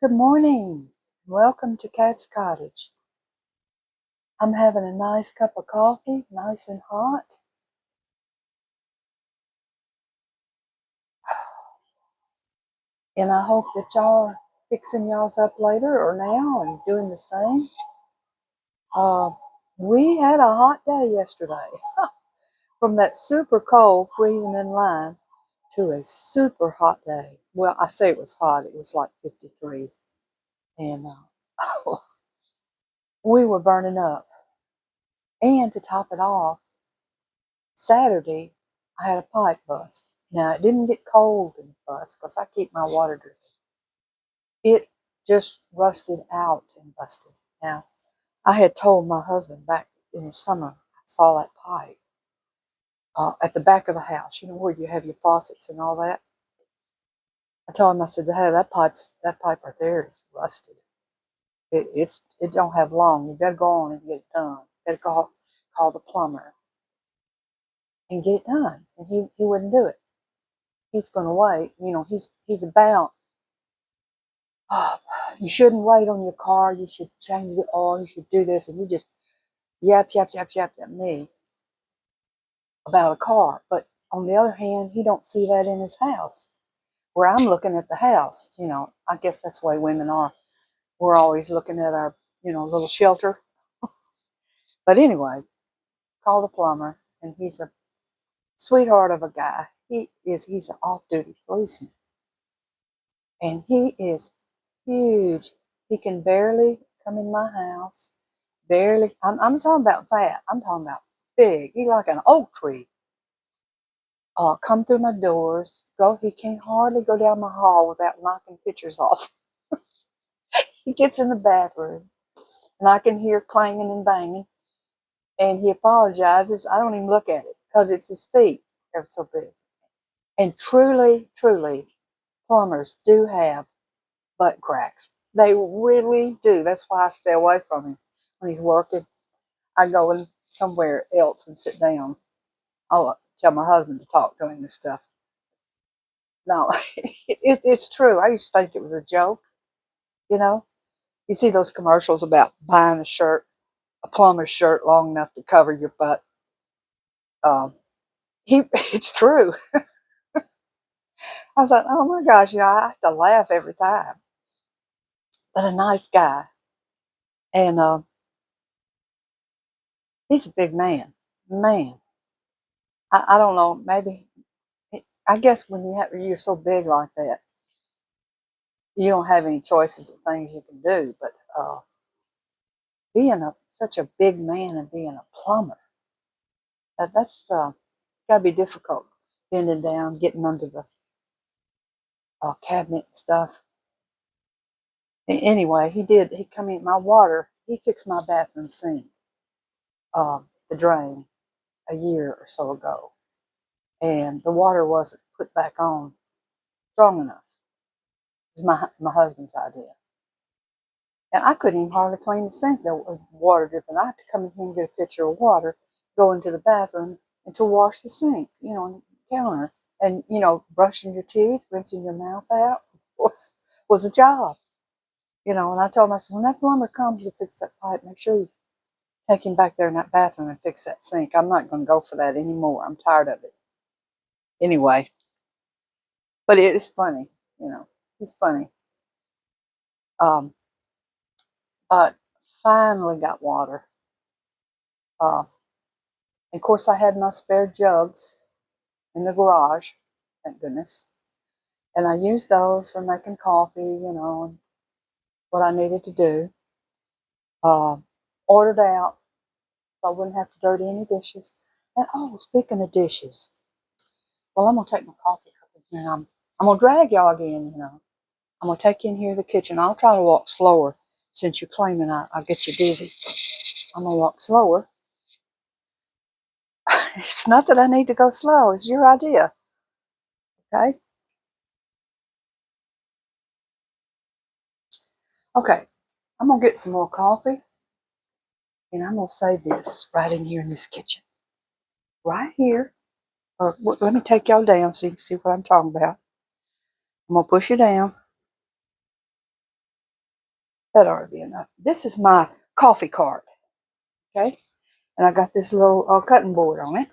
Good morning. Welcome to Cat's Cottage. I'm having a nice cup of coffee, nice and hot. And I hope that y'all are fixing y'all's up later or now and doing the same. Uh, we had a hot day yesterday. From that super cold, freezing in line, to a super hot day. Well, I say it was hot. It was like 53. And we were burning up. And to top it off, Saturday, I had a pipe bust. Now, it didn't get cold in the bust because I keep my water dripping. It just rusted out and busted. Now, I had told my husband back in the summer, I saw that pipe at the back of the house, where you have your faucets and all that. I told him, I said, hey, that pipe right there is rusted. It don't have long. You better go on and get it done. You better call the plumber and get it done. And he wouldn't do it. He's going to wait. He's about, oh, you shouldn't wait on your car. You should change the oil. You should do this. And you just yap at me about a car. But on the other hand, he don't see that in his house. Where I'm looking at the house, I guess that's the way women are. We're always looking at our, little shelter. But anyway, call the plumber, and he's a sweetheart of a guy. He's an off-duty policeman. And he is huge. He can barely come in my house. Barely. I'm talking about fat. I'm talking about big. He's like an oak tree. Come through my doors. He can't hardly go down my hall without knocking pictures off. He gets in the bathroom, and I can hear clanging and banging. And he apologizes. I don't even look at it because it's his feet. They're so big. And truly, truly, plumbers do have butt cracks. They really do. That's why I stay away from him when he's working. I go in somewhere else and sit down. I'll tell my husband to talk to him and stuff. No, it's true. I used to think it was a joke. You know, you see those commercials about buying a plumber's shirt long enough to cover your butt. Um, it's true. I thought, oh my gosh, I have to laugh every time. But a nice guy, and he's a big man. Man, I don't know. Maybe I guess when you're so big like that, you don't have any choices of things you can do. But being such a big man and being a plumber, that's got to be difficult. Bending down, getting under the cabinet and stuff. Anyway, he did. He come in my water. He fixed my bathroom sink, the drain, a year or so ago, and the water wasn't put back on strong enough. It was my husband's idea. And I couldn't even hardly clean the sink. There was water dripping. I had to come in here and get a pitcher of water, go into the bathroom, and to wash the sink, on the counter. And, brushing your teeth, rinsing your mouth out was a job. And I told myself, when that plumber comes to fix that pipe, make sure you take him back there in that bathroom and fix that sink. I'm not going to go for that anymore. I'm tired of it. Anyway, but it is funny, It's funny. Um, but finally got water. Uh, And of course, I had my spare jugs in the garage, thank goodness. And I used those for making coffee, and what I needed to do. Uh, Ordered out so I wouldn't have to dirty any dishes. And speaking of dishes, well, I'm gonna take my coffee cup in here, and I'm gonna drag y'all again. I'm gonna take you in here to the kitchen. I'll try to walk slower since you're claiming I'll get you dizzy. I'm gonna walk slower. It's not that I need to go slow. It's your idea, okay? Okay, I'm gonna get some more coffee, and I'm gonna say this right in here in this kitchen, right here. Or let me take y'all down so you can see what I'm talking about. I'm gonna push you down. That ought to be enough. This is my coffee cart, okay? And I got this little cutting board on it.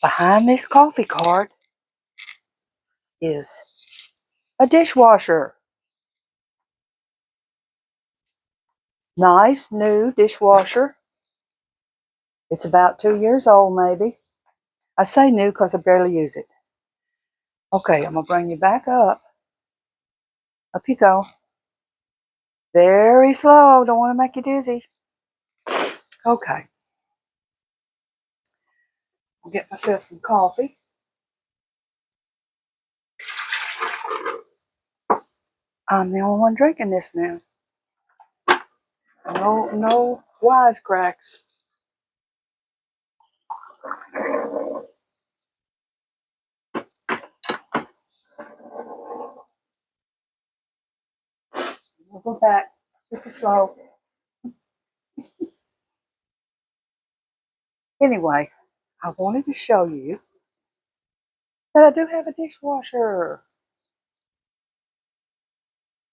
Behind this coffee cart is a dishwasher. Nice new dishwasher. It's about 2 years old, maybe. I say new because I barely use it. Okay, I'm going to bring you back up. Up you go. Very slow. Don't want to make you dizzy. Okay. I'll get myself some coffee. I'm the only one drinking this now. No wisecracks. We'll go back super slow. Anyway, I wanted to show you that I do have a dishwasher.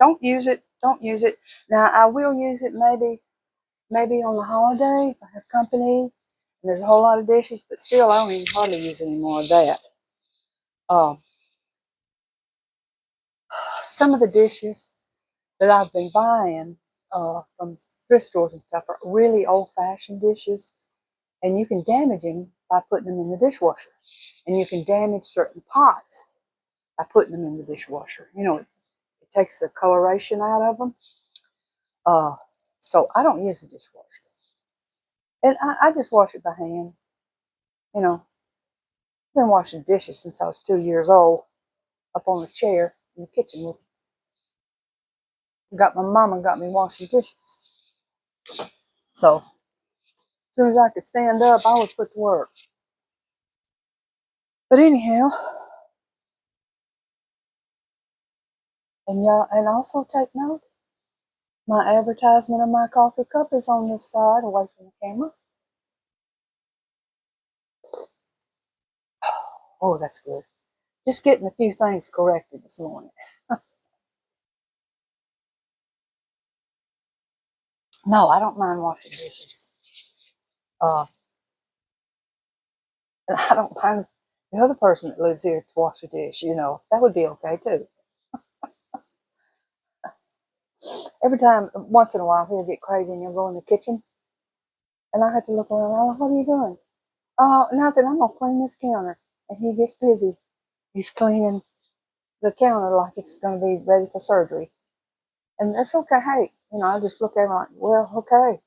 Don't use it. Don't use it. Now, I will use it maybe on the holiday if I have company and there's a whole lot of dishes, but still, I don't even hardly use any more of that. Um, some of the dishes that I've been buying from thrift stores and stuff are really old-fashioned dishes, and you can damage them by putting them in the dishwasher. And you can damage certain pots by putting them in the dishwasher. You know, it takes the coloration out of them. So I don't use the dishwasher. And I just wash it by hand. You know, I've been washing dishes since I was 2 years old, up on the chair in the kitchen. My mama got me washing dishes. So as soon as I could stand up, I was put to work. But anyhow, and y'all, and also take note, my advertisement of my coffee cup is on this side, away from the camera. Oh, that's good. Just getting a few things corrected this morning. No, I don't mind washing dishes. Uh, and I don't mind the other person that lives here to wash the dish. You know, that would be okay too. Every time, once in a while, he'll get crazy and he'll go in the kitchen, and I have to look around. Oh, what are you doing? Oh, nothing. I'm gonna clean this counter. And he gets busy. He's cleaning the counter like it's gonna be ready for surgery. And that's okay. Hey, I just look at him like, well, okay.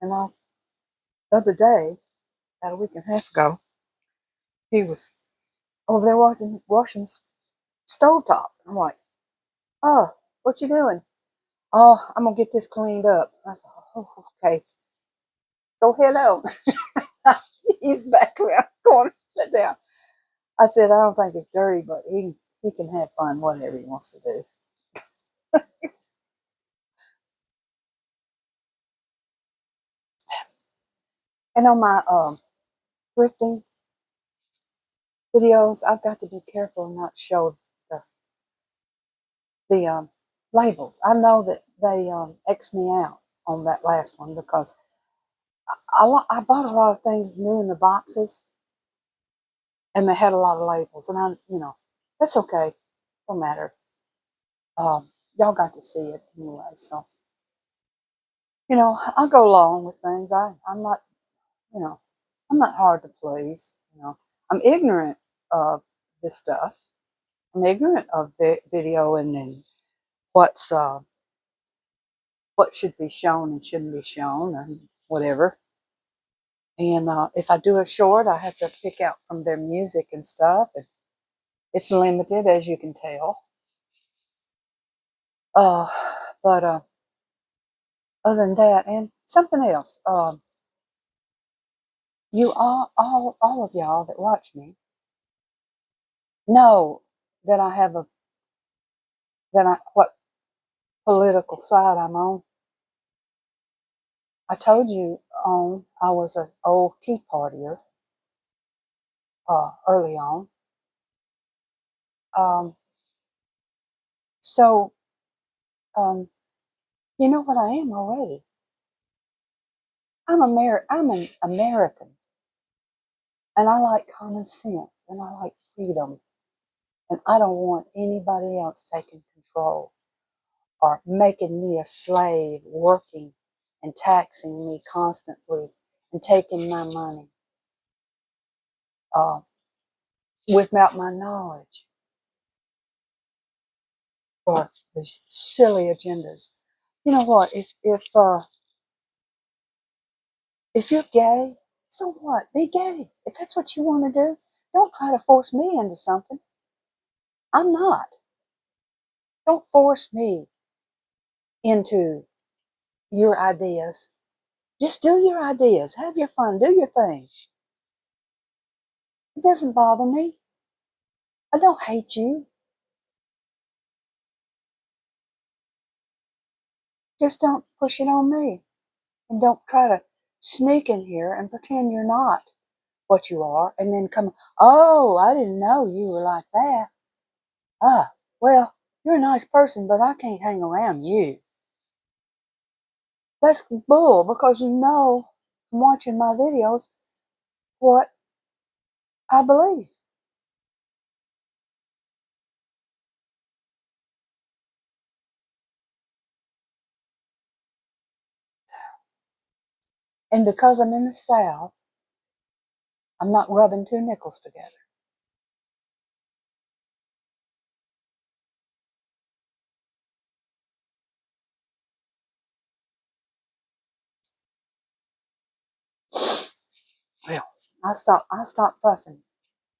And the other day, about a week and a half ago, he was over there washing stovetop. I'm like, oh, what you doing? Oh, I'm gonna get this cleaned up. I said, oh, okay. Go ahead on. He's back around the corner. Sit down. I said, I don't think it's dirty, but he can have fun, whatever he wants to do. And on my thrifting videos, I've got to be careful not to show the labels. I know that they X me out on that last one because I bought a lot of things new in the boxes, and they had a lot of labels, and that's okay. Don't matter. Y'all got to see it anyway, so I go along with things. I'm not you know I'm not hard to please. I'm ignorant of this stuff. I'm ignorant of video and what's what should be shown and shouldn't be shown or whatever. And if I do a short, I have to pick out from their music and stuff. And it's limited, as you can tell. Uh, but other than that, and something else, you all of y'all that watch me know that I have what political side I'm on. I told you I was an old Tea Partier early on. Um, so um, You know what I am already? I'm an American, and I like common sense, and I like freedom, and I don't want anybody else taking control or making me a slave, working and taxing me constantly and taking my money uh, without my knowledge for these silly agendas. You know what? If you're gay, so what? Be gay. If that's what you want to do, don't try to force me into something. I'm not. Don't force me into your ideas. Just do your ideas. Have your fun. Do your thing. It doesn't bother me. I don't hate you. Just don't push it on me. And don't try to sneak in here and pretend you're not what you are and then come, oh, I didn't know you were like that. Ah, well, you're a nice person, but I can't hang around you. That's bull because you know from watching my videos what I believe. And because I'm in the South, I'm not rubbing two nickels together. Well, I stopped fussing.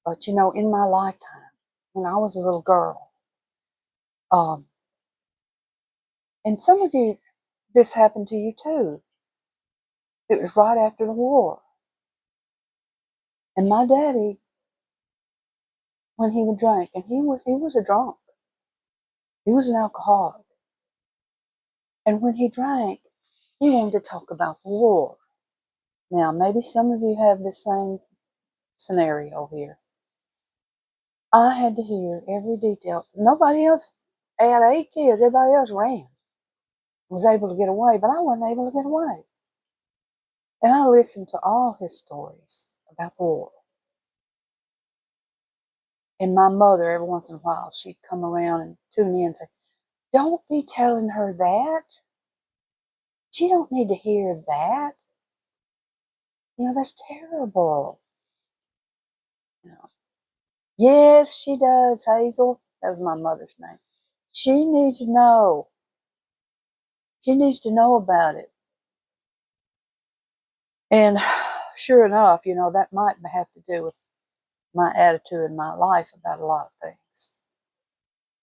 But you know, in my lifetime, when I was a little girl, um, and some of you, this happened to you too. It was right after the war. And my daddy, when he would drink, and he was a drunk. He was an alcoholic. And when he drank, he wanted to talk about the war. Now, maybe some of you have the same scenario here. I had to hear every detail. Nobody else, I had 8 kids, everybody else ran, was able to get away, but I wasn't able to get away. And I listened to all his stories about the war. And my mother, every once in a while, she'd come around and tune in and say, don't be telling her that. She don't need to hear that. You know, that's terrible. You know, yes, she does, Hazel. That was my mother's name. She needs to know. She needs to know about it. And sure enough, you know, that might have to do with my attitude in my life about a lot of things.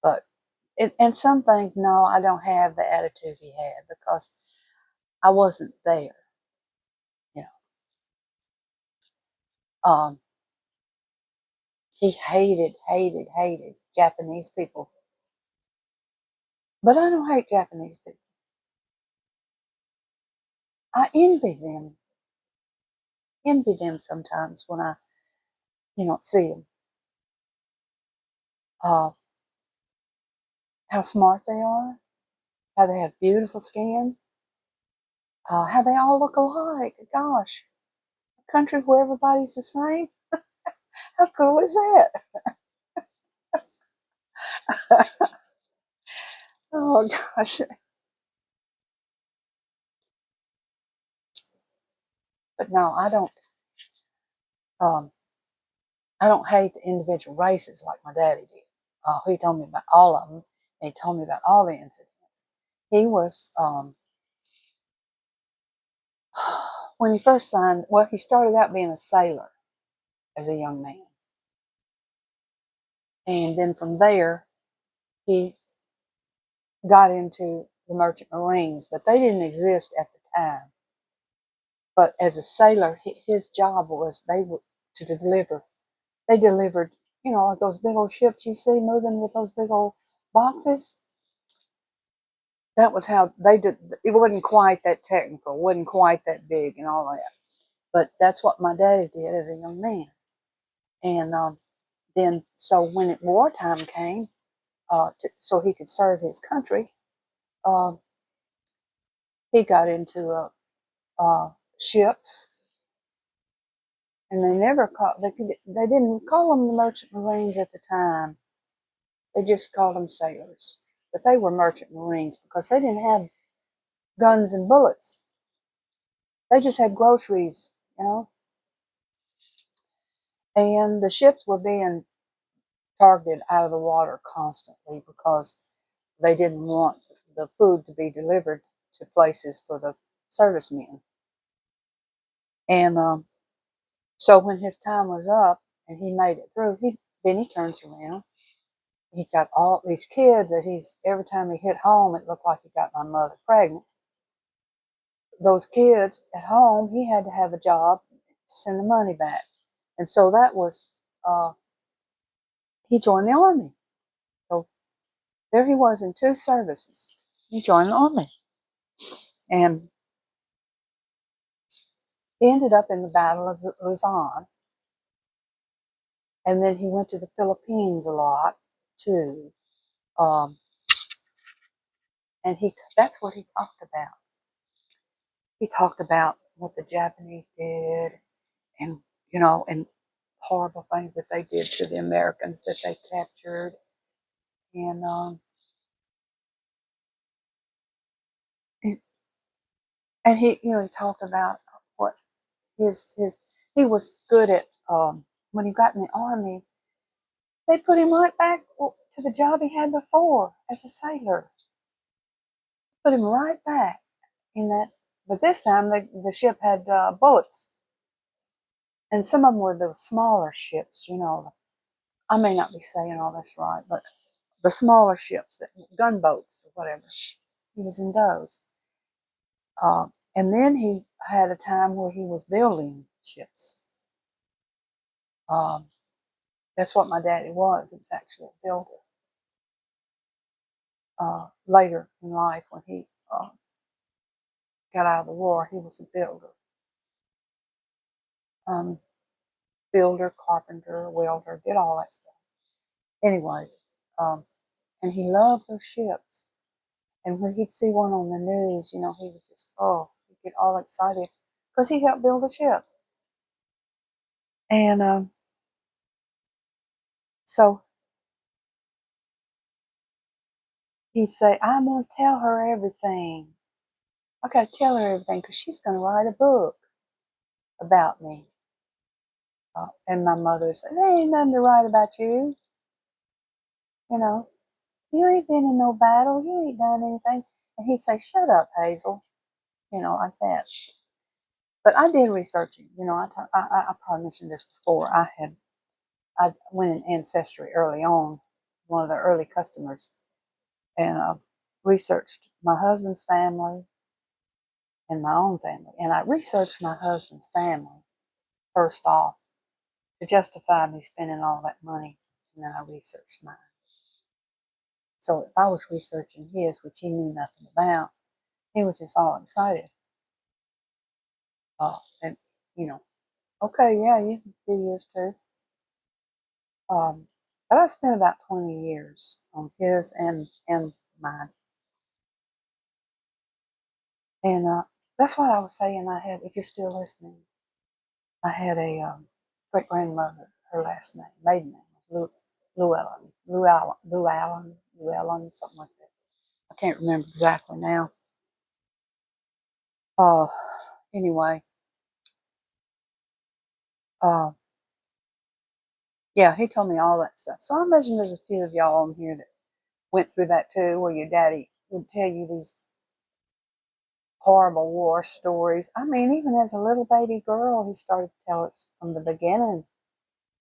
But, and some things, no, I don't have the attitude he had because I wasn't there, you know. He hated Japanese people. But I don't hate Japanese people. I envy them sometimes when I, see them. Uh, how smart they are, how they have beautiful skin, how they all look alike. Gosh, a country where everybody's the same. How cool is that? Oh gosh. But no, um, I don't hate the individual races like my daddy did. He told me about all of them, and he told me about all the incidents. He was, when he first signed, well, he started out being a sailor as a young man. And then from there, he got into the Merchant Marines, but they didn't exist at the time. But as a sailor, his job was to deliver. They delivered, like those big old ships you see moving with those big old boxes. That was how they did. It wasn't quite that technical, wasn't quite that big and all that. But that's what my daddy did as a young man. And then, so when wartime came, so he could serve his country, uh, he got into ships, and they never called. They didn't call them the Merchant Marines at the time. They just called them sailors, but they were Merchant Marines because they didn't have guns and bullets. They just had groceries, you know. And the ships were being targeted out of the water constantly because they didn't want the food to be delivered to places for the servicemen. And so when his time was up and he made it through, then he turns around. He got all these kids that every time he hit home, it looked like he got my mother pregnant. Those kids at home, he had to have a job to send the money back. And so that was, he joined the army. So there he was in 2 services. He joined the army. And he ended up in the Battle of Luzon. And then he went to the Philippines a lot, too. Um, and that's what he talked about. He talked about what the Japanese did and, and horrible things that they did to the Americans that they captured. And and he talked about what his he was good at. When he got in the army, they put him right back to the job he had before as a sailor. Put him right back in that. But this time the ship had bullets, and some of them were the smaller ships. I may not be saying all this right, but the smaller ships, the gunboats or whatever. He was in those. And then he had a time where he was building ships. Um, that's what my daddy was. He was actually a builder. Later in life, when he got out of the war, he was a builder. Builder, carpenter, welder, did all that stuff. Anyway, and he loved those ships. And when he'd see one on the news, he would just, he'd get all excited because he helped build a ship. And so he'd say, I'm going to tell her everything. I got to tell her everything because she's going to write a book about me. And my mother said, there ain't nothing to write about you. You ain't been in no battle. You ain't done anything. And he'd say, shut up, Hazel. Like that. But I did researching. I probably mentioned this before. I went in Ancestry early on, one of the early customers, and researched my husband's family and my own family. And I researched my husband's family first off to justify me spending all that money, and then I researched mine. So if I was researching his, which he knew nothing about, he was just all excited. And, okay, yeah, you can do yours too. But I spent about 20 years on his and mine. And that's what I was saying. If you're still listening, I had a great grandmother. Her last name, maiden name, was Llewellyn, something like that. I can't remember exactly now. Uh, anyway, yeah, he told me all that stuff. So I imagine there's a few of y'all on here that went through that too, where your daddy would tell you these horrible war stories. I mean, even as a little baby girl, he started to tell us from the beginning.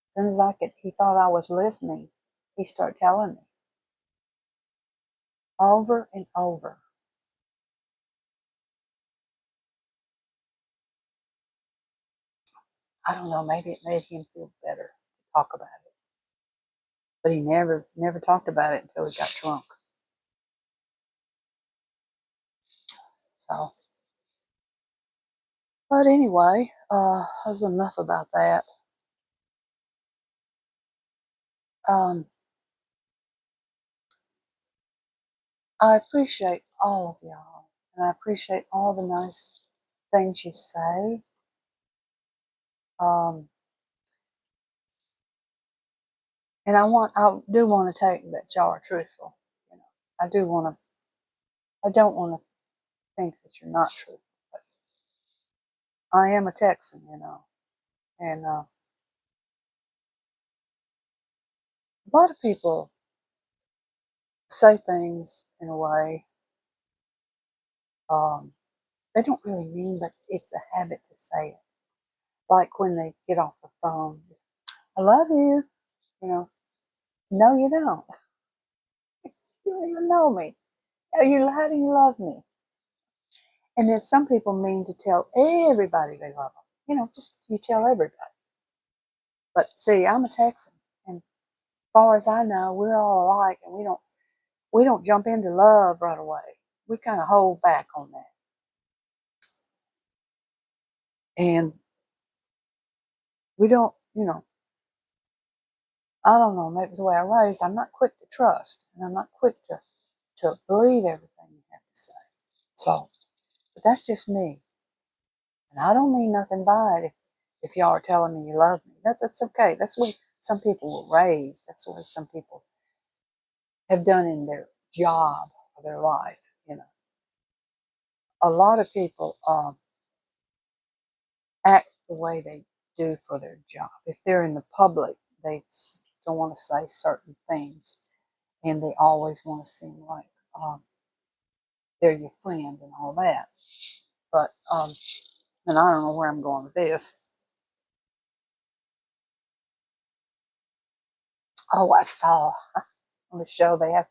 As soon as he thought I was listening, he started telling me over and over. I don't know, maybe it made him feel better to talk about it. But he never talked about it until he got drunk. So, but anyway, that's enough about that. I appreciate all of y'all. and I appreciate all the nice things you say. Um, and I do want to take that y'all are truthful. You know, I do want to. I don't want to think that you're not truthful, but I am a Texan, you know, and a lot of people say things in a way they don't really mean, but it's a habit to say it. Like when they get off the phone, I love you. You know, no, you don't. You don't even know me. How do you love me? And then some people mean to tell everybody they love them. You know, just you tell everybody. But see, I'm a Texan, and as far as I know, we're all alike, and we don't jump into love right away. We kind of hold back on that. And we don't, you know, I don't know, maybe it's the way I raised. I'm not quick to trust, and I'm not quick to believe everything you have to say. So, but that's just me. And I don't mean nothing by it if y'all are telling me you love me. That's okay. That's what some people were raised. That's what some people have done in their job or their life. You know, a lot of people act the way they do for their job. If they're in the public, they don't want to say certain things, and they always want to seem like they're your friend and all that. But and I don't know where I'm going with this. Oh, I saw on the show they have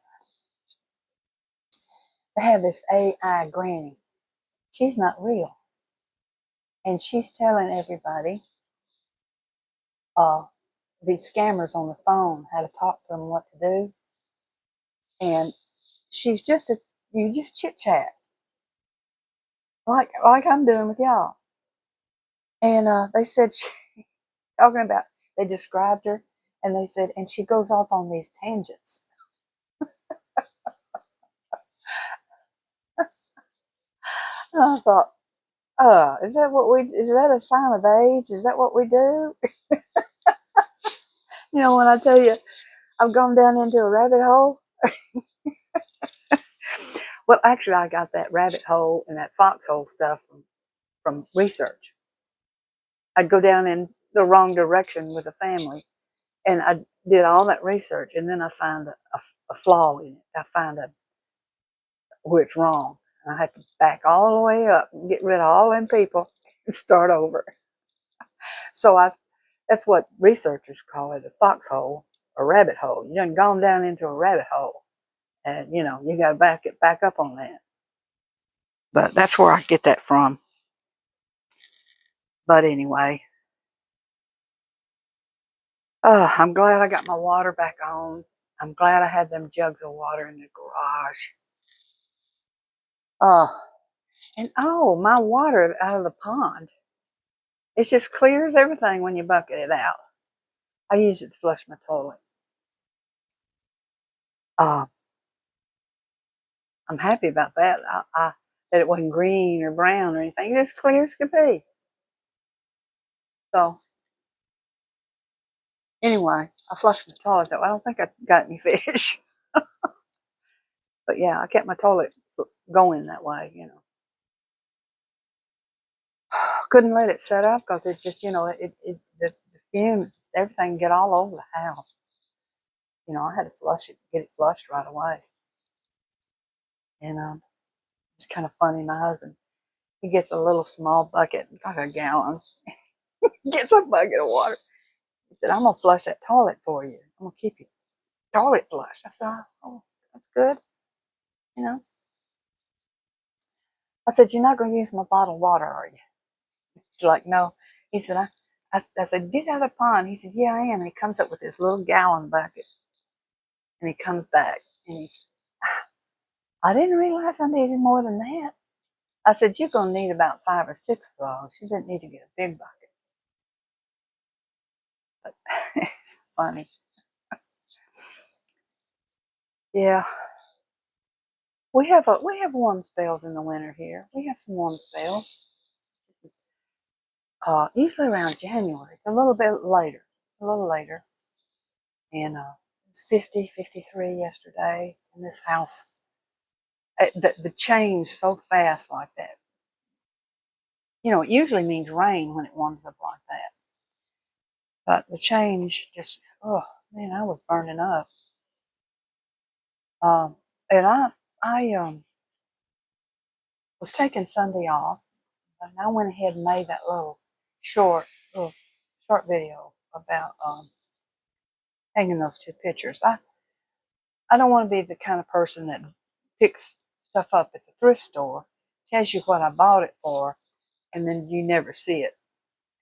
this AI granny. She's not real, and she's telling everybody, uh, these scammers on the phone, how to talk to them, what to do, and she's you just chit chat like I'm doing with y'all. And they said talking about they described her, and they said, and she goes off on these tangents. And I thought, is that a sign of age? Is that what we do? You know, when I tell you I've gone down into a rabbit hole. Well, actually, I got that rabbit hole and that foxhole stuff from research. I'd go down in the wrong direction with a family, and I did all that research, and then I find a flaw in it. I find where it's wrong. And I had to back all the way up and get rid of all them people and start over. So that's what researchers call it, a foxhole, a rabbit hole. You done gone down into a rabbit hole, and you know you got to back up on that. But that's where I get that from. But anyway, I'm glad I got my water back on. I'm glad I had them jugs of water in the garage. Uh, and my water out of the pond, it just clears everything when you bucket it out. I use it to flush my toilet. Uh, I'm happy about that. That it wasn't green or brown or anything. It just clear as could be. So anyway, I flushed my toilet though. I don't think I got any fish. But yeah, I kept my toilet going that way, you know. Couldn't let it set up because it just, you know, the fumes, everything get all over the house. You know, I had to flush it, get it flushed right away. And it's kind of funny. My husband, he gets a little small bucket, like a gallon, gets a bucket of water. He said, I'm going to flush that toilet for you. I'm going to keep your toilet flushed. I said, oh, that's good. You know, I said, you're not going to use my bottled water, are you? She's like, no. He said, I said, get out of the pond. He said, yeah, I am. And he comes up with this little gallon bucket, and he comes back, and he's, I didn't realize I needed more than that. I said, you're going to need about 5 or 6 of those. You didn't need to get a big bucket. But it's funny. Yeah. We have warm spells in the winter here. We have some warm spells. Usually around January. It's a little bit later. It's a little later. And it's 50, 53 yesterday in this house. The change so fast like that. You know, it usually means rain when it warms up like that. But the change just, oh man, I was burning up. And I was taking Sunday off, and I went ahead and made that short, little short video about hanging those two pictures. I don't want to be the kind of person that picks stuff up at the thrift store, tells you what I bought it for, and then you never see it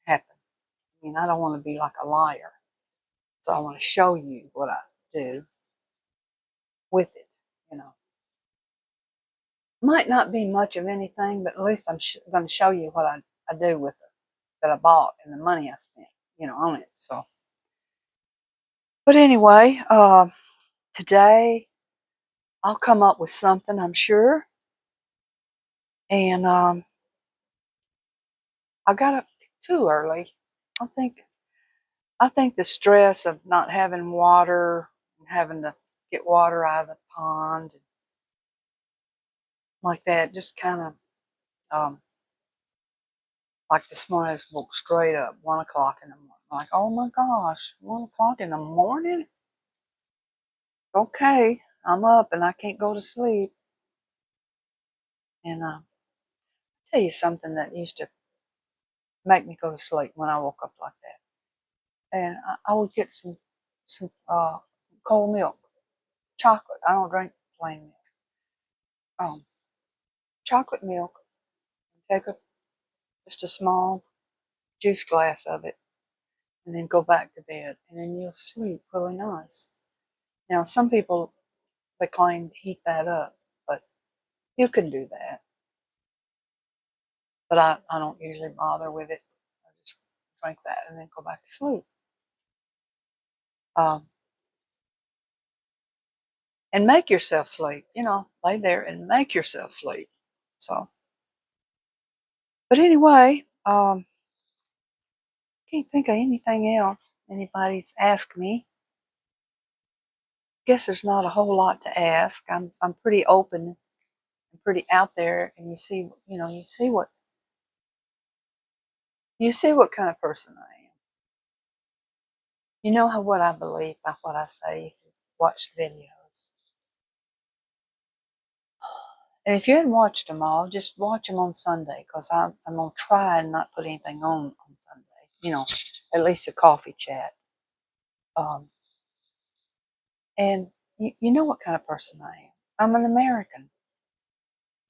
happen. I mean, I don't want to be like a liar. So I want to show you what I do with it, you know. Might not be much of anything, but at least I'm going to show you what I do with it that I bought and the money I spent, you know, on it. So, but anyway, today I'll come up with something, I'm sure. And I got up too early. I think I think the stress of not having water and having to get water out of the pond like that just kind of like this morning I just woke straight up 1 o'clock in the morning. Like, oh my gosh, 1 o'clock in the morning? Okay, I'm up and I can't go to sleep. And I'll tell you something that used to make me go to sleep when I woke up like that. And I would get some cold milk, chocolate. I don't drink plain milk. Chocolate milk. Take just a small juice glass of it, and then go back to bed, and then you'll sleep really nice. Now, some people they claim to heat that up, but you can do that. But I don't usually bother with it. I just drink that and then go back to sleep. Um, and make yourself sleep. You know, lay there and make yourself sleep. So, but anyway, can't think of anything else anybody's asked me. Guess there's not a whole lot to ask. I'm pretty open and pretty out there, and you see what kind of person I am. You know how what I believe by what I say if you watch the videos. And if you hadn't watched them all, just watch them on Sunday, because I'm going to try and not put anything on Sunday. You know, at least a coffee chat. Um, and you know what kind of person I am. I'm an American,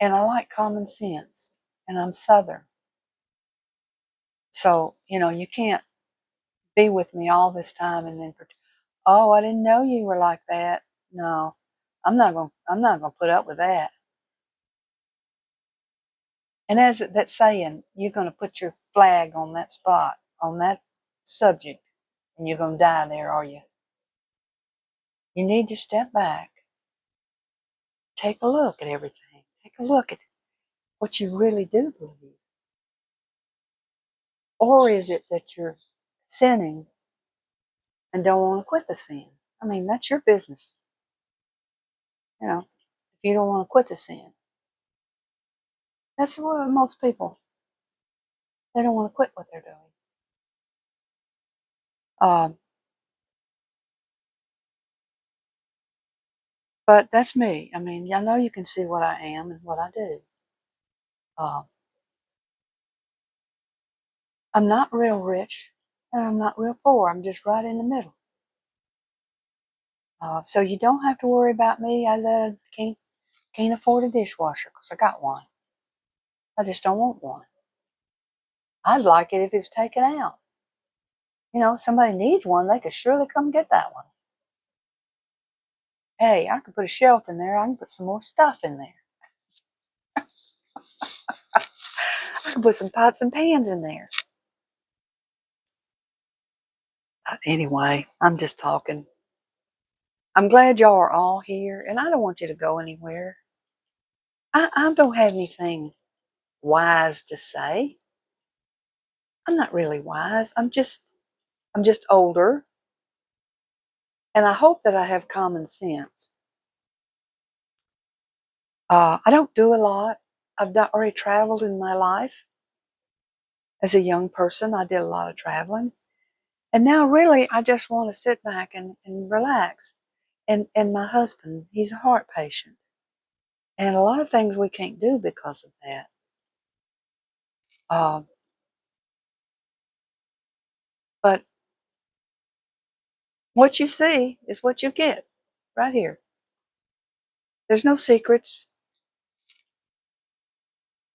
and I like common sense, and I'm Southern. So, you know, you can't be with me all this time and then, oh, I didn't know you were like that. No, I'm not going to put up with that. And as that saying, you're going to put your flag on that spot, on that subject, and you're going to die there, are you? You need to step back, take a look at everything, take a look at what you really do believe. Or is it that you're sinning and don't want to quit the sin? I mean, that's your business. You know, if you don't want to quit the sin, that's what most people, they don't want to quit what they're doing. Um, but that's me. I mean, I know you can see what I am and what I do. Uh, I'm not real rich, and I'm not real poor. I'm just right in the middle. So you don't have to worry about me. I can't afford a dishwasher because I got one. I just don't want one. I'd like it if it's taken out. You know, if somebody needs one, they could surely come get that one. Hey, I could put a shelf in there. I can put some more stuff in there. I can put some pots and pans in there. Anyway, I'm just talking. I'm glad y'all are all here, and I don't want you to go anywhere. I don't have anything wise to say. I'm not really wise. I'm just older, and I hope that I have common sense. I don't do a lot. I've not already traveled in my life. As a young person, I did a lot of traveling. And now, really, I just want to sit back and relax. And my husband, he's a heart patient. And a lot of things we can't do because of that. Uh, but what you see is what you get right here. There's no secrets.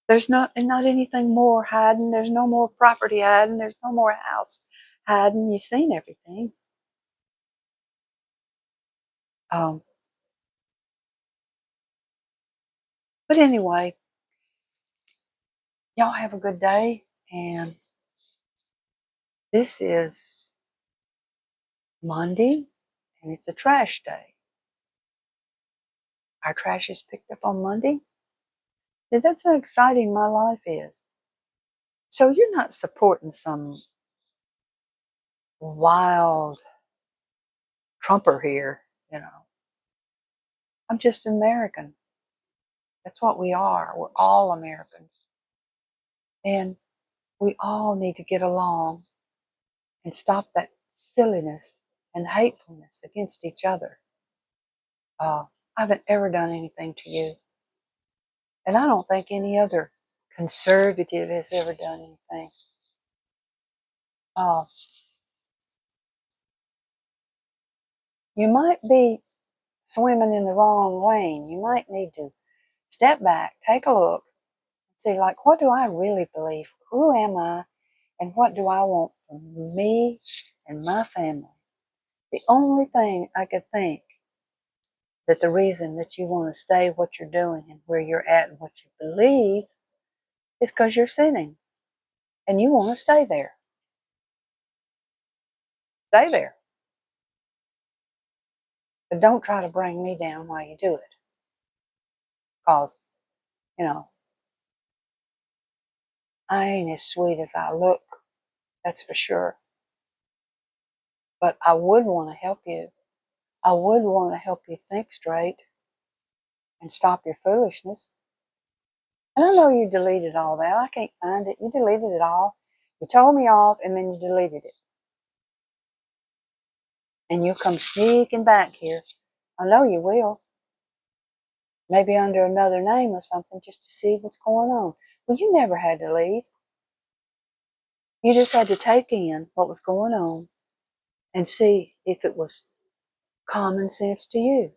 There's not anything more hiding. There's no more property hiding. There's no more house hiding. You've seen everything. Um, but anyway, y'all have a good day. And this is Monday, and it's a trash day. Our trash is picked up on Monday. That's how exciting my life is. So you're not supporting some wild Trumper here, you know. I'm just an American. That's what we are. We're all Americans. And we all need to get along and stop that silliness and hatefulness against each other. I haven't ever done anything to you. And I don't think any other conservative has ever done anything. Uh, you might be swimming in the wrong lane. You might need to step back, take a look, and see, like, what do I really believe? Who am I? And what do I want for me and my family? The only thing I could think that the reason that you want to stay what you're doing and where you're at and what you believe is because you're sinning and you want to stay there. Stay there. But don't try to bring me down while you do it. Because, you know, I ain't as sweet as I look, that's for sure. But I would want to help you. I would want to help you think straight and stop your foolishness. And I know you deleted all that. I can't find it. You deleted it all. You told me off and then you deleted it. And you'll come sneaking back here. I know you will. Maybe under another name or something just to see what's going on. Well, you never had to leave. You just had to take in what was going on and see if it was common sense to you.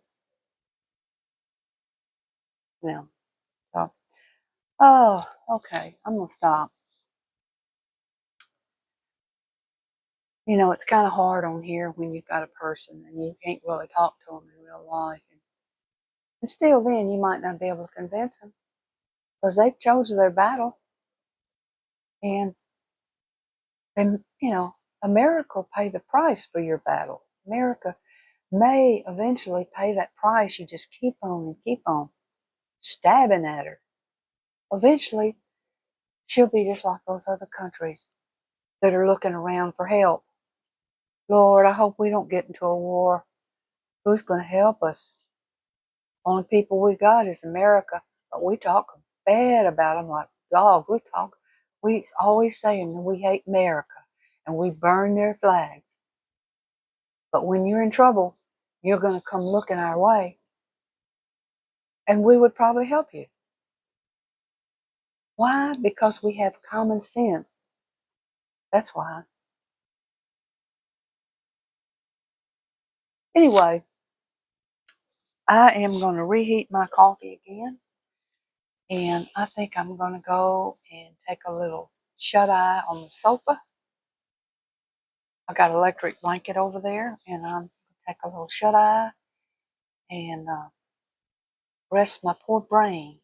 Now, so, oh, okay, I'm going to stop. You know, it's kind of hard on here when you've got a person and you can't really talk to them in real life. And still then, you might not be able to convince them because they've chosen their battle. And you know, America will pay the price for your battle. America may eventually pay that price. You just keep on and keep on stabbing at her. Eventually, she'll be just like those other countries that are looking around for help. Lord, I hope we don't get into a war. Who's going to help us? Only people we got is America. But we talk bad about them like dogs. We always saying that we hate America and we burn their flags. But when you're in trouble, you're going to come looking our way and we would probably help you. Why? Because we have common sense. That's why. Anyway, I am going to reheat my coffee again. And I think I'm going to go and take a little shut-eye on the sofa. I got an electric blanket over there, and I'm going to take a little shut-eye and rest my poor brain.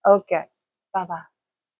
Okay, bye-bye.